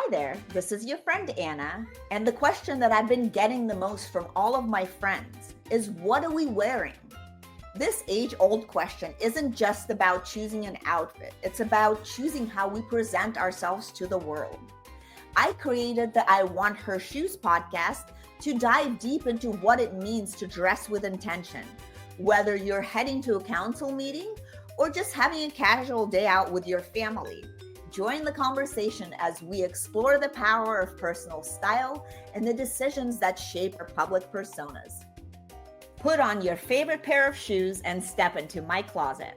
Hi there, this is your friend Anna, and the question that I've been getting the most from all of my friends is what are we wearing? This age-old question isn't just about choosing an outfit, it's about choosing how we present ourselves to the world. I created the I Want Her Shoes podcast to dive deep into what it means to dress with intention, whether you're heading to a council meeting or just having a casual day out with your family. Join the conversation as we explore the power of personal style and the decisions that shape our public personas. Put on your favorite pair of shoes and step into my closet.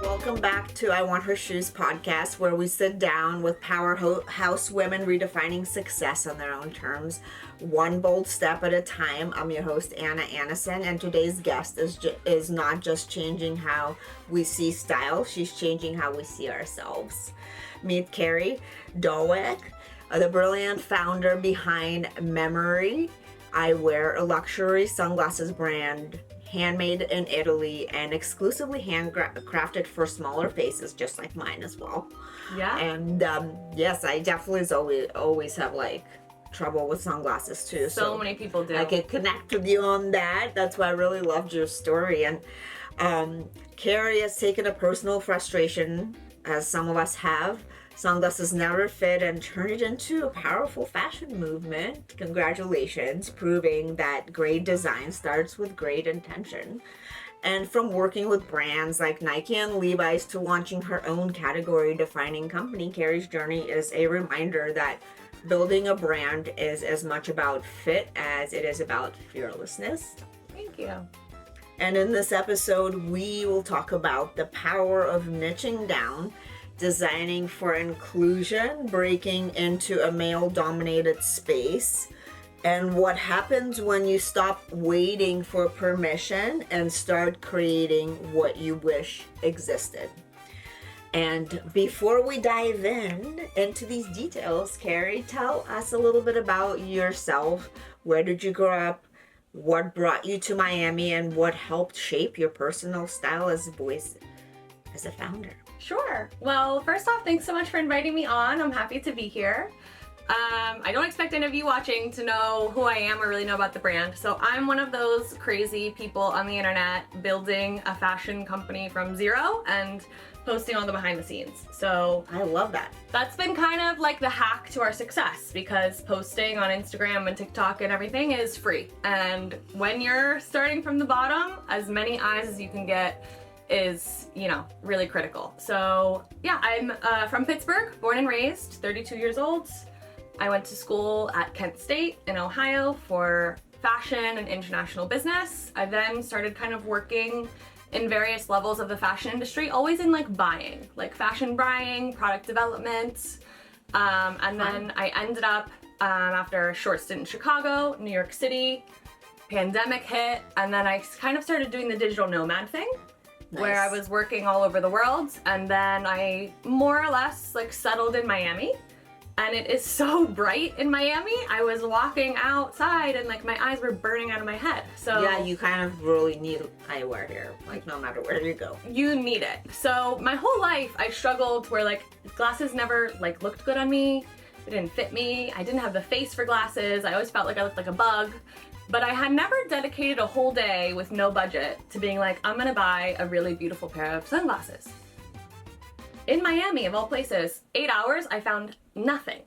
Welcome back to I Want Her Shoes podcast, where we sit down with powerhouse women redefining success on their own terms, one bold step at a time. I'm your host, Anna Anisin, and today's guest is not just changing how we see style, she's changing how we see ourselves. Meet Kari Dowiak, the brilliant founder behind Memorí Eyewear, a luxury sunglasses brand handmade in Italy and exclusively handcrafted for smaller faces, just like mine as well. Yeah. And yes, I definitely always have like trouble with sunglasses too. So many people do. I can connect with you on that. That's why I really loved your story. And Kari has taken a personal frustration, as some of us have. Sunglasses never fit, and turned it into a powerful fashion movement. Congratulations, proving that great design starts with great intention. And from working with brands like Nike and Levi's to launching her own category-defining company, Kari's journey is a reminder that building a brand is as much about fit as it is about fearlessness. Thank you. And in this episode, we will talk about the power of niching down, designing for inclusion, breaking into a male-dominated space, and what happens when you stop waiting for permission and start creating what you wish existed. And before we dive into these details, Kari, tell us a little bit about yourself. Where did you grow up? What brought you to Miami, and what helped shape your personal style as a founder? Sure. Well, first off, thanks so much for inviting me on. I'm happy to be here. I don't expect any of you watching to know who I am or really know about the brand. So I'm one of those crazy people on the internet building a fashion company from zero and posting all the behind the scenes. So I love that. That's been kind of like the hack to our success, because posting on Instagram and TikTok and everything is free. And when you're starting from the bottom, as many eyes as you can get is, really critical. So yeah, I'm from Pittsburgh, born and raised, 32 years old. I went to school at Kent State in Ohio for fashion and international business. I then started kind of working in various levels of the fashion industry, always in buying, like fashion buying, product development. And then I ended up, after a short stint in Chicago, New York City, pandemic hit, and then I kind of started doing the digital nomad thing. Nice. Where I was working all over the world, and then I more or less settled in Miami, and it is so bright in Miami. I was walking outside and my eyes were burning out of my head. So yeah, you kind of really need eyewear here, no matter where you go. You need it. So my whole life I struggled where glasses never looked good on me. They didn't fit me. I didn't have the face for glasses. I always felt like I looked like a bug. But I had never dedicated a whole day with no budget to being I'm gonna buy a really beautiful pair of sunglasses. In Miami, of all places, 8 hours, I found nothing.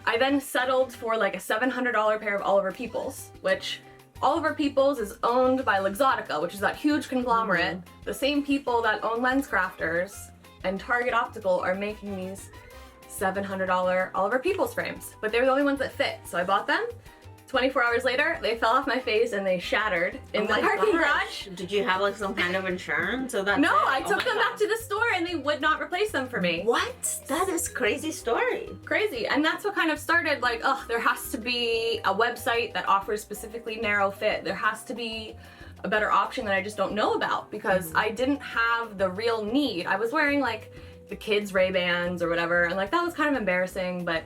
I then settled for a $700 pair of Oliver Peoples, which Oliver Peoples is owned by Luxottica, which is that huge conglomerate. Mm-hmm. The same people that own LensCrafters and Target Optical are making these $700 Oliver Peoples frames, but they were the only ones that fit. So I bought them. 24 hours later, they fell off my face and they shattered in the parking garage. Did you have some kind of insurance? No, I took them back to the store and they would not replace them for me. What? That is crazy story. Crazy. And that's what kind of started there has to be a website that offers specifically narrow fit. There has to be a better option that I just don't know about, because I didn't have the real need. I was wearing the kids' Ray-Bans or whatever, and that was kind of embarrassing, but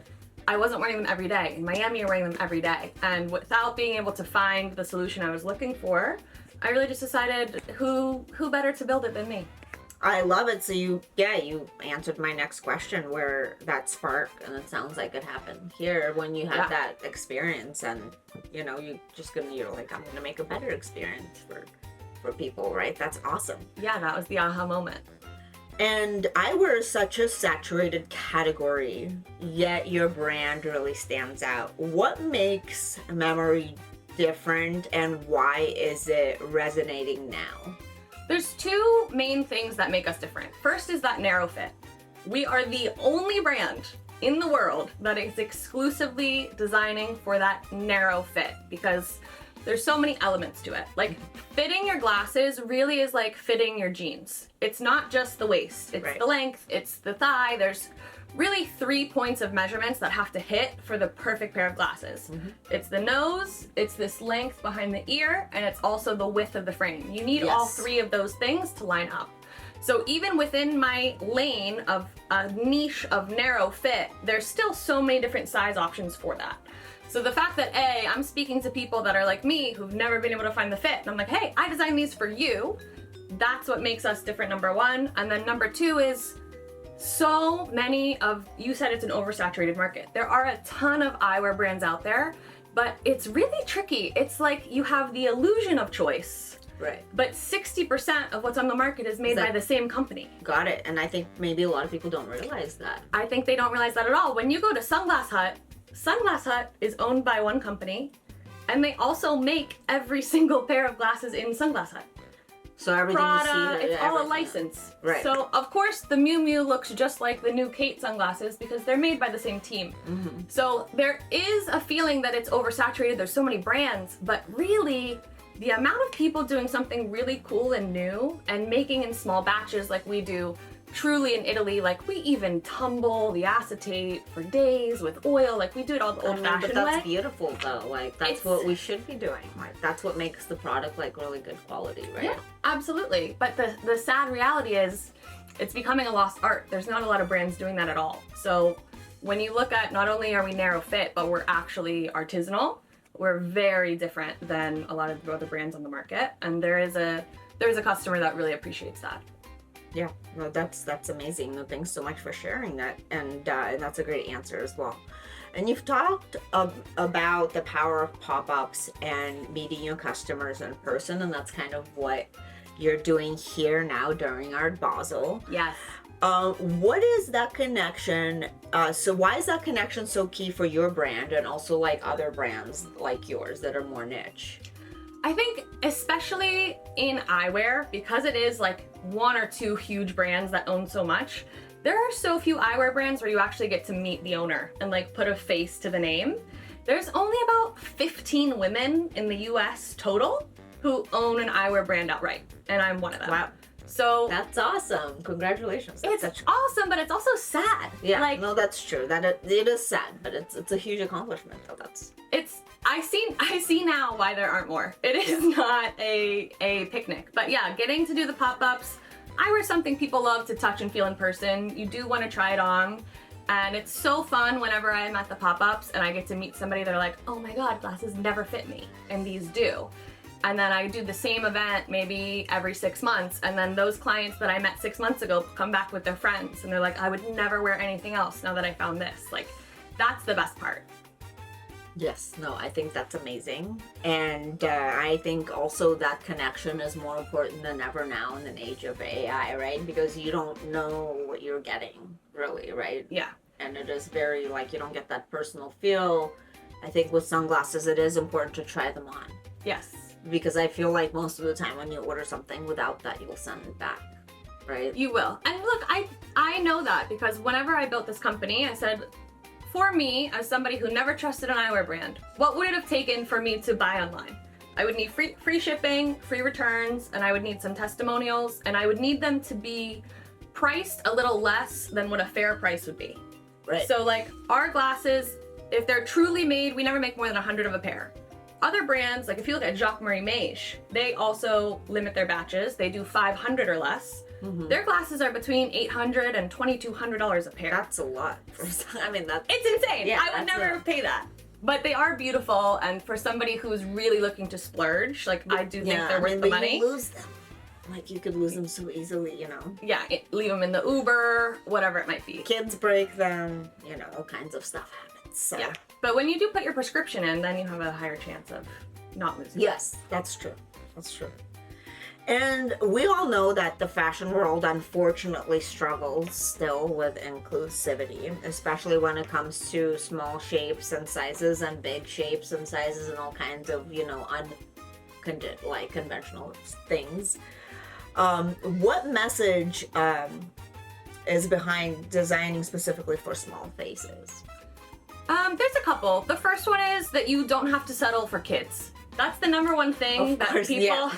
I wasn't wearing them every day. In Miami, you're wearing them every day. And without being able to find the solution I was looking for, I really just decided who better to build it than me. I love it. So you answered my next question, where that spark, and it sounds like it happened here when you had that experience, and you're like, I'm gonna make a better experience for people, right? That's awesome. Yeah, that was the aha moment. And eyewear is such a saturated category, yet your brand really stands out. What makes Memorí different, and why is it resonating now? There's two main things that make us different. First is that narrow fit. We are the only brand in the world that is exclusively designing for that narrow fit, because there's so many elements to it. Like, fitting your glasses really is like fitting your jeans. It's not just the waist, it's the length, it's the thigh. There's really 3 points of measurements that have to hit for the perfect pair of glasses. It's the nose, it's this length behind the ear, and it's also the width of the frame. You need all 3 of those things to line up. So even within my lane of a niche of narrow fit, there's still so many different size options for that. So the fact that I'm speaking to people that are like me, who've never been able to find the fit, and I'm like, hey, I designed these for you. That's what makes us different, number one. And then number two is, so many of, you said it's an oversaturated market. There are a ton of eyewear brands out there, but it's really tricky. It's like you have the illusion of choice. Right. But 60% of what's on the market is made by the same company. Got it. And I think maybe a lot of people don't realize that. I think they don't realize that at all. When you go to Sunglass Hut is owned by one company, and they also make every single pair of glasses in Sunglass Hut. So everything Prada, you see, it's all a license. Right. So of course the Miu Miu looks just like the new Kate sunglasses because they're made by the same team. So there is a feeling that it's oversaturated. There's so many brands, but really the amount of people doing something really cool and new and making in small batches like we do, truly in Italy, like we even tumble the acetate for days with oil, like we do it all the old-fashioned way. But that's beautiful though, like that's what we should be doing. Like that's what makes the product like really good quality, right? Yeah, absolutely. But the sad reality is it's becoming a lost art. There's not a lot of brands doing that at all. So when you look at, not only are we narrow fit, but we're actually artisanal, we're very different than a lot of the other brands on the market. And there's a customer that really appreciates that. Yeah, no, that's amazing. No, thanks so much for sharing that, and that's a great answer as well. And you've talked about the power of pop-ups and meeting your customers in person, and that's kind of what you're doing here now during Art Basel. Yes. What is that connection? So why is that connection so key for your brand, and also like other brands like yours that are more niche? I think especially in eyewear, because it is like one or two huge brands that own so much, there are so few eyewear brands where you actually get to meet the owner and like put a face to the name. There's only about 15 women in the US total who own an eyewear brand outright, and I'm one of them. Wow. So that's awesome. Congratulations. It's awesome, but it's also sad. Yeah, like, no, that's true. That it is sad, but it's a huge accomplishment though. I see now why there aren't more. It is not a picnic. But yeah, getting to do the pop-ups, eyewear is something people love to touch and feel in person. You do want to try it on. And it's so fun whenever I'm at the pop-ups and I get to meet somebody that are like, oh my God, glasses never fit me. And these do. And then I do the same event maybe every 6 months. And then those clients that I met 6 months ago come back with their friends. And they're like, I would never wear anything else now that I found this. Like, that's the best part. Yes, no, I think that's amazing. And I think also that connection is more important than ever now in an age of AI, right? Because you don't know what you're getting, really, right? Yeah. And it is very, like, you don't get that personal feel. I think with sunglasses, it is important to try them on. Yes. Because I feel like most of the time when you order something without that, you'll send it back, right? You will. And look, I know that because whenever I built this company, I said, for me, as somebody who never trusted an eyewear brand, what would it have taken for me to buy online? I would need free shipping, free returns, and I would need some testimonials, and I would need them to be priced a little less than what a fair price would be. Right. So like our glasses, if they're truly made, we never make more than 100 of a pair. Other brands, like if you look at Jacques Marie Mage, they also limit their batches. They do 500 or less. Their glasses are between $800 and $2,200 a pair. That's a lot. I mean, that's... It's insane. Yeah, I would never pay that. But they are beautiful, and for somebody who's really looking to splurge, like, I do think they're worth the money. You lose them. Like, you could lose them so easily, you know? Yeah, leave them in the Uber, whatever it might be. Kids break them, you know, all kinds of stuff happens. So. Yeah, but when you do put your prescription in, then you have a higher chance of not losing Yes, that's true. That's true. And we all know that the fashion world unfortunately struggles still with inclusivity, especially when it comes to small shapes and sizes and big shapes and sizes and all kinds of, you know, conventional things. What message is behind designing specifically for small faces? There's a couple. The first one is that you don't have to settle for kids. That's the number one thing Of that course, people yeah.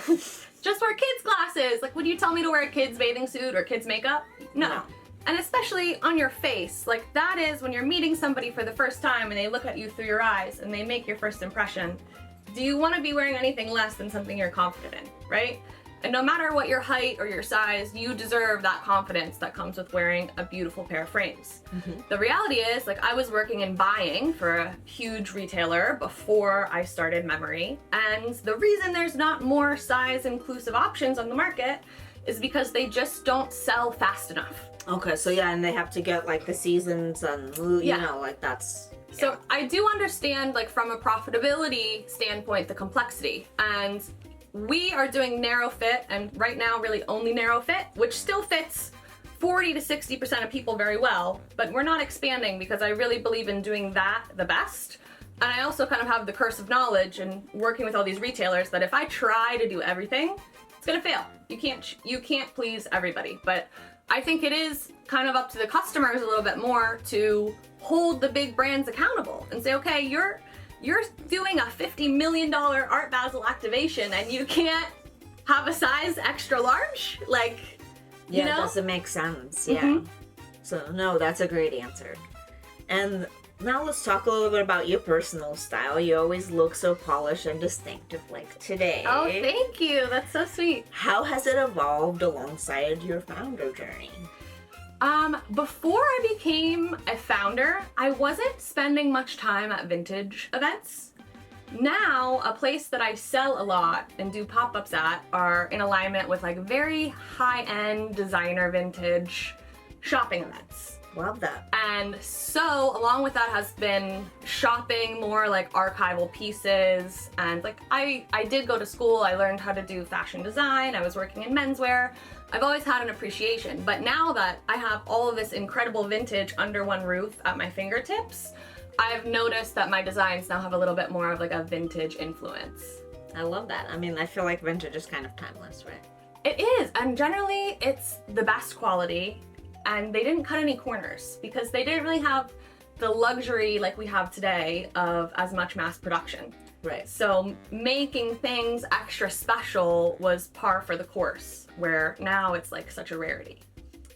just wear kids' glasses. Like, would you tell me to wear a kid's bathing suit or kids' makeup? No. And especially on your face. Like, that is when you're meeting somebody for the first time and they look at you through your eyes and they make your first impression. Do you want to be wearing anything less than something you're confident in, right? And no matter what your height or your size, you deserve that confidence that comes with wearing a beautiful pair of frames. The reality is, like, I was working in buying for a huge retailer before I started Memory, and the reason there's not more size inclusive options on the market is because they just don't sell fast enough. Okay, so yeah, and they have to get like the seasons and, you know, like that's... So I do understand, like, from a profitability standpoint, the complexity, and we are doing narrow fit, and right now really only narrow fit, which still fits 40 to 60% of people very well, but we're not expanding because I really believe in doing that the best. And I also kind of have the curse of knowledge and working with all these retailers that if I try to do everything, it's gonna fail. You can't please everybody. But I think it is kind of up to the customers a little bit more to hold the big brands accountable and say, okay, you're doing a $50 million Art Basel activation and you can't have a size extra large? Like, yeah, you know? it doesn't make sense. Yeah. So no, that's a great answer. And now let's talk a little bit about your personal style. You always look so polished and distinctive like today. Oh, thank you. That's so sweet. How has it evolved alongside your founder journey? Before I became a founder, I wasn't spending much time at vintage events. Now, a place that I sell a lot and do pop-ups at are in alignment with like very high-end designer vintage shopping events. Love that. And so along with that has been shopping more like archival pieces, and like I did go to school, I learned how to do fashion design, I was working in menswear. I've always had an appreciation, but now that I have all of this incredible vintage under one roof at my fingertips, I've noticed that my designs now have a little bit more of like a vintage influence. I love that. I mean, I feel like vintage is kind of timeless, right? It is, and generally it's the best quality, and they didn't cut any corners because they didn't really have the luxury like we have today of as much mass production. Right. So making things extra special was par for the course, where now it's like such a rarity.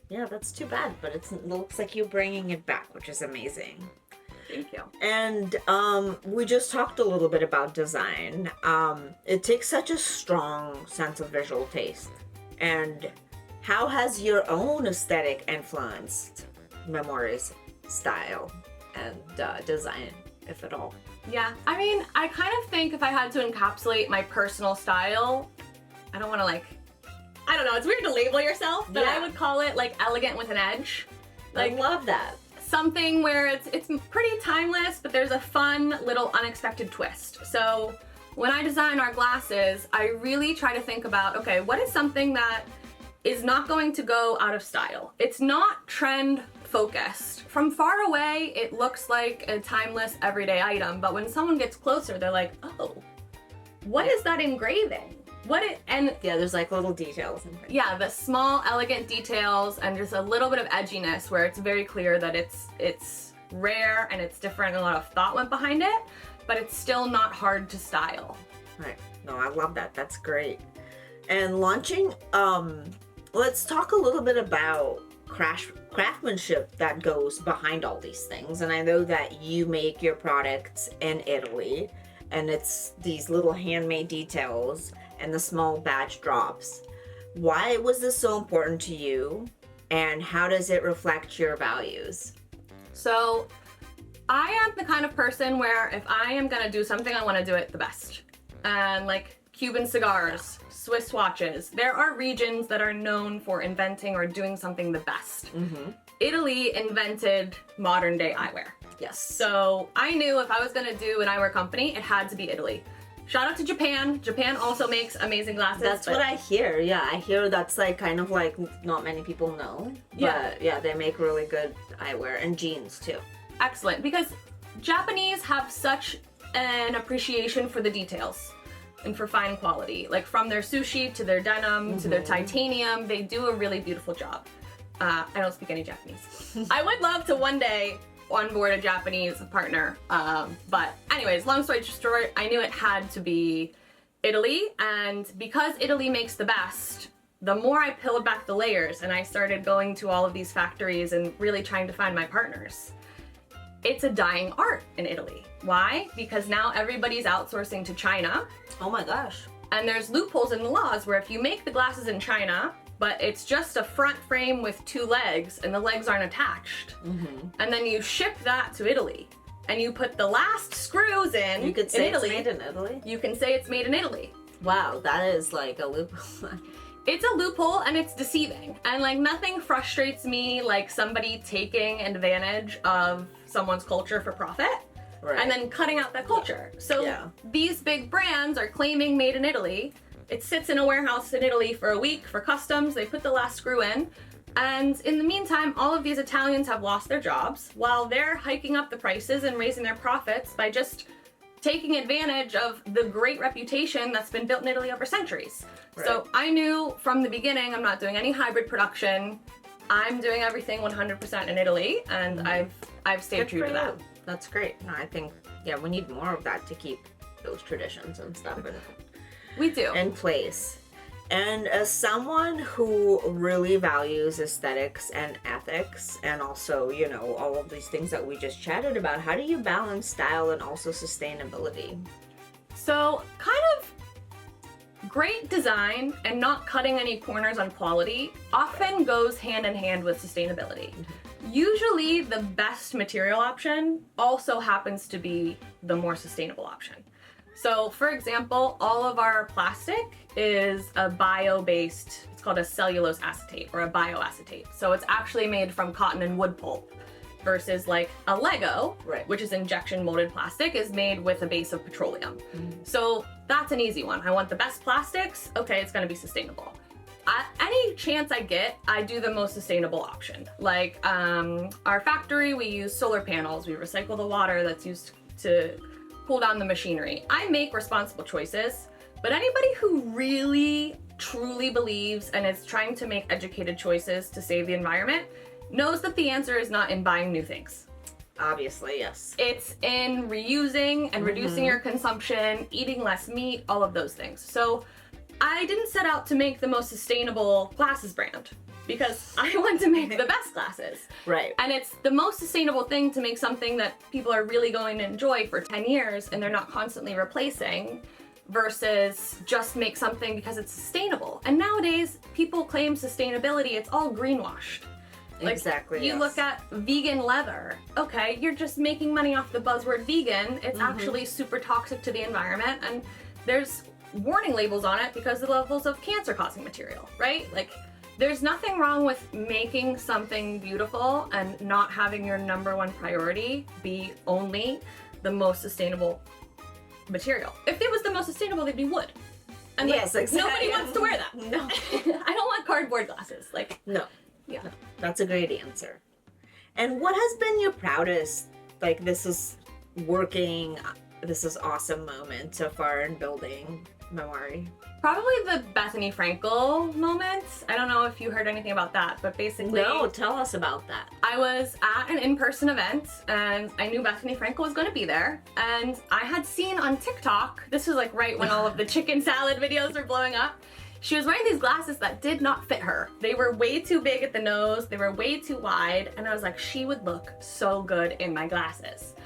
Yeah, that's too bad, but it looks like you're bringing it back, which is amazing. Thank you. And we just talked a little bit about design. It takes such a strong sense of visual taste. And how has your own aesthetic influenced Memory's style and design, if at all? Yeah, I mean, I kind of think if I had to encapsulate my personal style, I don't want to like, I don't know, it's weird to label yourself, but Yeah. I would call it like elegant with an edge. Like I love that. something where it's pretty timeless, but there's a fun little unexpected twist. So when I design our glasses, I really try to think about, okay, what is something that is not going to go out of style? It's not trend focused. From far away, it looks like a timeless everyday item, but when someone gets closer, they're like, oh, what is that engraving? And Yeah, there's like little details. yeah, the small, elegant details and just a little bit of edginess where it's very clear that it's rare and it's different and a lot of thought went behind it, but it's still not hard to style. Right. No, I love that. That's great. And launching, let's talk a little bit about craftsmanship that goes behind all these things. And I know that you make your products in Italy, and it's these little handmade details and the small batch drops. Why was this so important to you? And how does it reflect your values? So I am the kind of person where if I am gonna do something, I wanna do it the best. And like Cuban cigars, Swiss watches, there are regions that are known for inventing or doing something the best. Italy invented modern day eyewear. Yes. So I knew if I was gonna do an eyewear company, it had to be Italy. Shout out to Japan. Japan also makes amazing glasses. That's what I hear. Yeah, I hear that's like kind of like not many people know. Yeah. But yeah, they make really good eyewear and jeans too. Excellent, because Japanese have such an appreciation for the details and for fine quality. Like from their sushi to their denim to their titanium, they do a really beautiful job. I don't speak any Japanese. I would love to one day onboard a Japanese partner. But anyways, long story short, I knew it had to be Italy. And because Italy makes the best, the more I peeled back the layers and I started going to all of these factories and really trying to find my partners, it's a dying art in Italy. Why? Because now everybody's outsourcing to China. Oh my gosh. And there's loopholes in the laws where if you make the glasses in China, but it's just a front frame with 2 legs and the legs aren't attached, and then you ship that to Italy and you put the last screws in, You could say in Italy, it's made in Italy? you can say it's made in Italy. Wow, that is like a loophole. It's a loophole and it's deceiving. And like nothing frustrates me like somebody taking advantage of someone's culture for profit. Right. And then cutting out that culture. So these big brands are claiming made in Italy. It sits in a warehouse in Italy for a week for customs. They put the last screw in. And in the meantime, all of these Italians have lost their jobs while they're hiking up the prices and raising their profits by just taking advantage of the great reputation that's been built in Italy over centuries. Right. So I knew from the beginning, I'm not doing any hybrid production. I'm doing everything 100% in Italy, and I've stayed Good true for to that. you. That's great. No, I think, yeah, we need more of that to keep those traditions and stuff We do. in place. And as someone who really values aesthetics and ethics, and also, you know, all of these things that we just chatted about, how do you balance style and also sustainability? So kind of great design and not cutting any corners on quality often goes hand in hand with sustainability. Usually the best material option also happens to be the more sustainable option. So for example, all of our plastic is a bio-based, it's called a cellulose acetate or a bioacetate. So it's actually made from cotton and wood pulp versus like a Lego, which is injection molded plastic, is made with a base of petroleum. So that's an easy one. I want the best plastics, okay, it's gonna be sustainable. Any chance I get, I do the most sustainable option. Like our factory, we use solar panels. We recycle the water that's used to cool down the machinery. I make responsible choices, but anybody who really, truly believes and is trying to make educated choices to save the environment knows that the answer is not in buying new things. Obviously, yes. It's in reusing and reducing your consumption, eating less meat, all of those things. So I didn't set out to make the most sustainable glasses brand because I want to make the best glasses. Right. And it's the most sustainable thing to make something that people are really going to enjoy for 10 years and they're not constantly replacing versus just make something because it's sustainable. And nowadays, people claim sustainability, it's all greenwashed. Like, exactly. You look at vegan leather. Okay, you're just making money off the buzzword vegan. It's actually super toxic to the environment, and there's warning labels on it because of the levels of cancer-causing material, right? Like, there's nothing wrong with making something beautiful and not having your #1 priority be only the most sustainable material. If it was the most sustainable, they'd be wood. And yes, exactly. Nobody wants to wear that. No. I don't want cardboard glasses. Like, no. yeah. No. That's a great answer. And what has been your proudest, like, this is working, this is awesome moment so far in building Memorí? Probably the Bethany Frankel moment. I don't know if you heard anything about that, but basically... No, tell us about that. I was at an in-person event and I knew Bethany Frankel was going to be there. And I had seen on TikTok, this was like right when all of the chicken salad videos were blowing up, she was wearing these glasses that did not fit her. They were way too big at the nose, they were way too wide, and I was like, she would look so good in my glasses.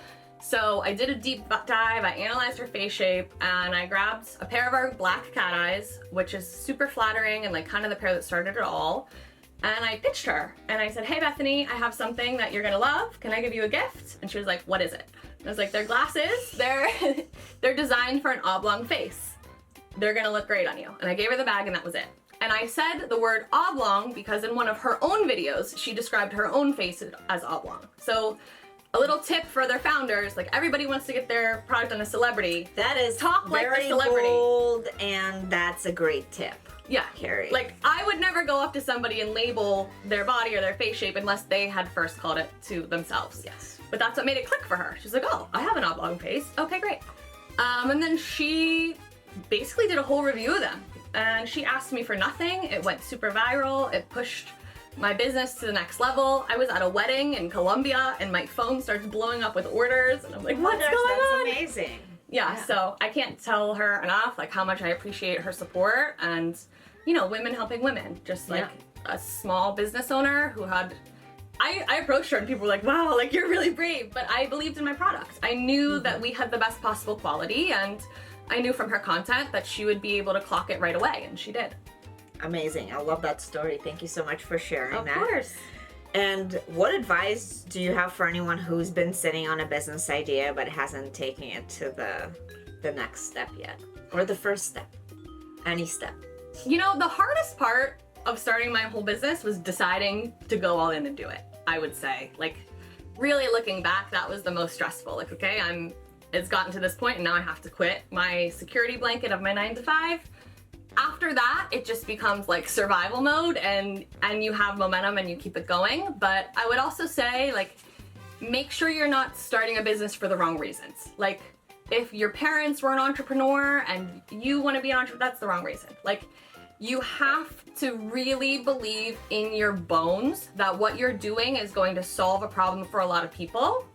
So I did a deep dive, I analyzed her face shape, and I grabbed a pair of our black cat eyes, which is super flattering and like kind of the pair that started it all. And I pitched her and I said, hey Bethany, I have something that you're gonna love. Can I give you a gift? And she was like, what is it? And I was like, they're glasses. They're designed for an oblong face. They're gonna look great on you. And I gave her the bag and that was it. And I said the word oblong because in one of her own videos, she described her own face as oblong. So a little tip for their founders, like everybody wants to get their product on a celebrity. That is talk like very a celebrity. bold, and that's a great tip. Yeah, Kari. like I would never go up to somebody and label their body or their face shape unless they had first called it to themselves. Yes. But that's what made it click for her. She's like, oh, I have an oblong face. Okay, great. And then she basically did a whole review of them. And she asked me for nothing. It went super viral. It pushed my business to the next level. I was at a wedding in Colombia and my phone starts blowing up with orders. And I'm like, what's going on? That's amazing. Yeah, so I can't tell her enough like how much I appreciate her support and, you know, women helping women. Just like a small business owner who had, I approached her and people were like, wow, like you're really brave. But I believed in my product. I knew that we had the best possible quality and I knew from her content that she would be able to clock it right away, and she did. Amazing. I love that story. Thank you so much for sharing that. Of course. And what advice do you have for anyone who's been sitting on a business idea but hasn't taken it to the next step yet? Or the first step? Any step? You know, the hardest part of starting my whole business was deciding to go all in and do it, I would say. Like, really looking back, that was the most stressful. Like, okay, it's gotten to this point and now I have to quit my security blanket of my 9-to-5. After that, it just becomes like survival mode and you have momentum and you keep it going. But I would also say, like, make sure you're not starting a business for the wrong reasons. Like, if your parents were an entrepreneur and you want to be an entrepreneur, that's the wrong reason. Like, you have to really believe in your bones that what you're doing is going to solve a problem for a lot of people,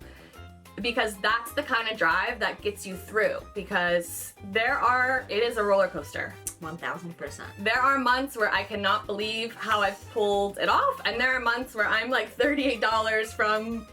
because that's the kind of drive that gets you through. Because it is a roller coaster. 1000%. There are months where I cannot believe how I've pulled it off, and there are months where I'm like $38 from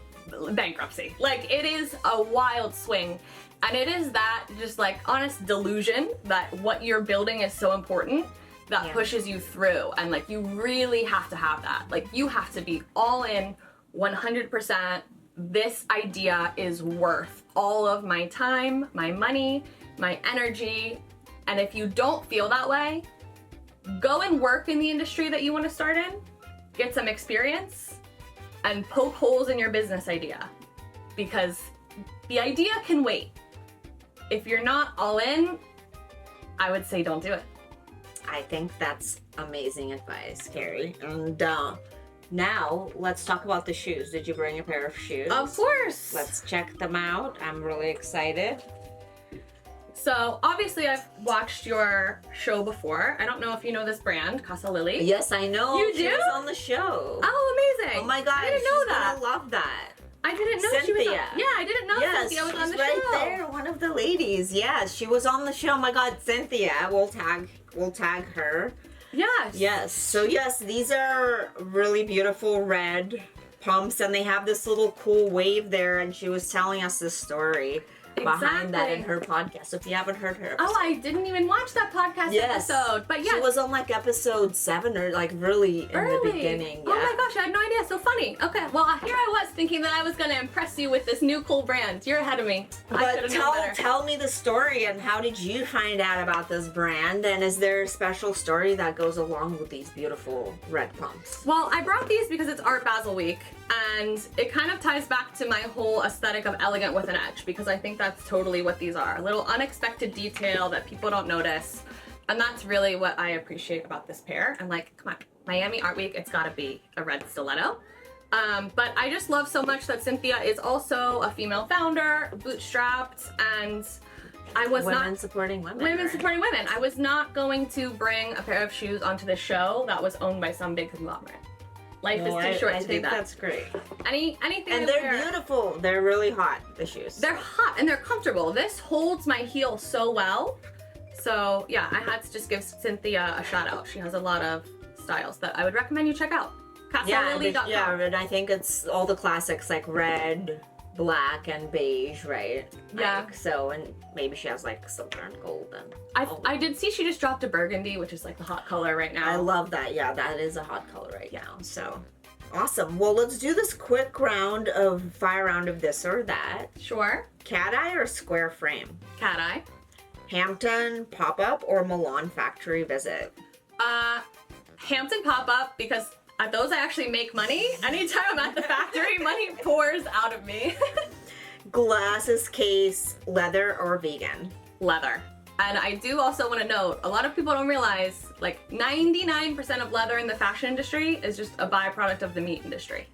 bankruptcy. Like, it is a wild swing. And it is that just like honest delusion that what you're building is so important that pushes you through. And like, you really have to have that. Like, you have to be all in 100%. This idea is worth all of my time, my money, my energy. And if you don't feel that way, go and work in the industry that you want to start in, get some experience, and poke holes in your business idea. Because the idea can wait. If you're not all in, I would say don't do it. I think that's amazing advice, Kari. And now let's talk about the shoes. Did you bring a pair of shoes? Of course. Let's check them out. I'm really excited. So obviously I've watched your show before. I don't know if you know this brand, Casa Lily. Yes, I know. You She do? was on the show. Oh, amazing. Oh my God, I didn't know she's that. gonna love that. I didn't know she was on. Cynthia. Yeah, I didn't know Cynthia was on the she's right show. there, one of the ladies. Yes, she was on the show. Oh my God, Cynthia. We'll tag her. Yes. Yes. So yes, these are really beautiful red pumps, and they have this little cool wave there. And she was telling us the story behind that in her podcast. So if you haven't heard her, Oh, I didn't even watch that podcast episode. But yeah, she was on like episode 7 or like really in the beginning. Oh my gosh, I had no idea. So funny. Okay, well here I was thinking that I was going to impress you with this new cool brand. You're ahead of me. I should But have known better. tell me the story, and how did you find out about this brand, and is there a special story that goes along with these beautiful red pumps? Well, I brought these because it's Art Basel Week, and it kind of ties back to my whole aesthetic of elegant with an edge, because I think that's totally what these are. A little unexpected detail that people don't notice, and that's really what I appreciate about this pair. I'm like, come on, Miami Art Week, it's gotta be a red stiletto. But I just love so much that Cynthia is also a female founder, bootstrapped, and I was Women supporting women. Women right? supporting women. I was not going to bring a pair of shoes onto the show that was owned by some big conglomerate. Life is too short I to do think that. that's great. Anything And I they're wear- beautiful. They're really hot, the shoes. They're hot and they're comfortable. This holds my heel so well. So yeah, I had to just give Cynthia a shout out. She has a lot of styles that I would recommend you check out. yeah, CasaLily.com. and I think it's all the classics like red, black and beige, right? Yeah. Like, so, and maybe she has like silver and gold. And I did see she just dropped a burgundy, which is like the hot color right now. I love that. Yeah, that is a hot color right now. So awesome. Well, let's do this quick fire round of this or that. Sure. Cat eye or square frame? Cat eye. Hampton pop-up or Milan factory visit? Hampton pop-up, because at those I actually make money. Anytime I'm at the factory, money pours out of me. Glasses case, leather or vegan? Leather. And I do also want to note, a lot of people don't realize, like 99% of leather in the fashion industry is just a byproduct of the meat industry.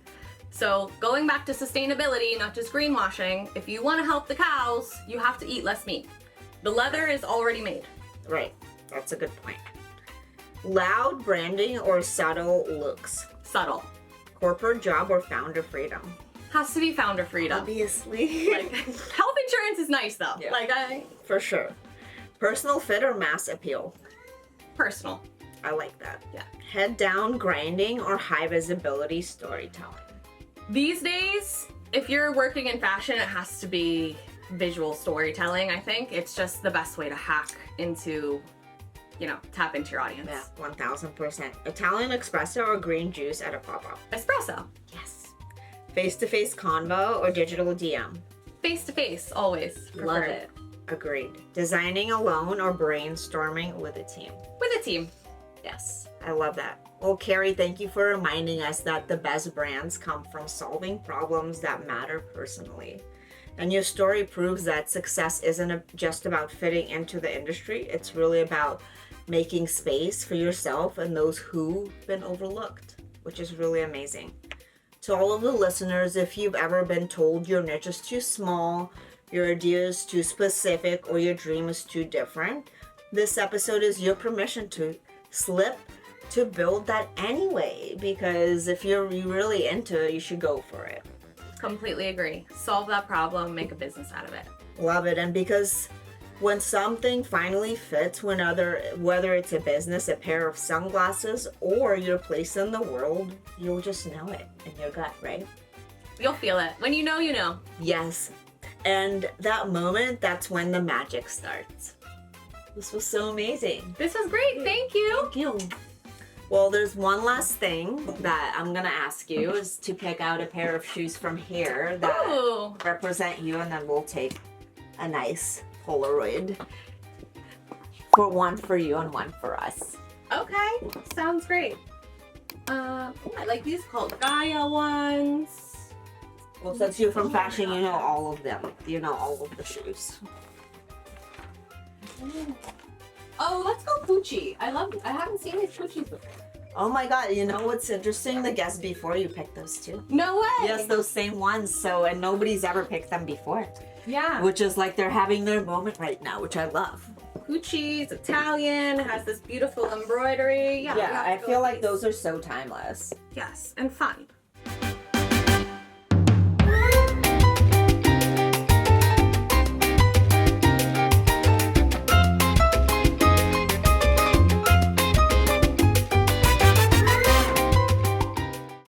So going back to sustainability, not just greenwashing, if you want to help the cows, you have to eat less meat. The leather is already made. Right, that's a good point. Loud branding or subtle looks? Subtle. Corporate job or founder freedom? Has to be founder freedom. Obviously. Like, health insurance is nice though. Yeah. Like, For sure. Personal fit or mass appeal? personal. I like that. Yeah. Head down grinding or high visibility storytelling? These days, if you're working in fashion, it has to be visual storytelling, I think. It's just the best way to hack into, tap into your audience. Yeah, 1000%. Italian espresso or green juice at a pop-up? Espresso. Yes. Face-to-face convo or digital DM? Face-to-face, always. Love Preferred. it. Agreed. Designing alone or brainstorming with a team? With a team. Yes, I love that. Well, Kari, thank you for reminding us that the best brands come from solving problems that matter personally. And your story proves that success isn't just about fitting into the industry. It's really about making space for yourself and those who've been overlooked, which is really amazing. To all of the listeners, if you've ever been told your niche is too small, your idea is too specific, or your dream is too different, this episode is your permission to slip to build that anyway, because if you're really into it, you should go for it. Completely agree. Solve that problem, make a business out of it. Love it. And because when something finally fits, whether it's a business, a pair of sunglasses, or your place in the world, you'll just know it in your gut, right? You'll feel it. When you know, you know. Yes. And that moment, that's when the magic starts. This was so amazing. This was great. Thank you. Thank you. Well, there's one last thing that I'm gonna ask you is to pick out a pair of shoes from here that Ooh. represent you, and then we'll take a nice Polaroid for one for you and one for us. Okay. Sounds great. I like these called Gaia ones. Well, since you're from fashion, you know all of them. You know all of the shoes. Oh, let's go Gucci. I haven't seen these Gucci's before. Oh my god, you know what's interesting? The guest before you picked those too. No way. Yes, those same ones. And nobody's ever picked them before. Yeah. Which is like they're having their moment right now, which I love. Gucci's Italian, has this beautiful embroidery. Yeah, I feel like those are so timeless. Yes, and fun.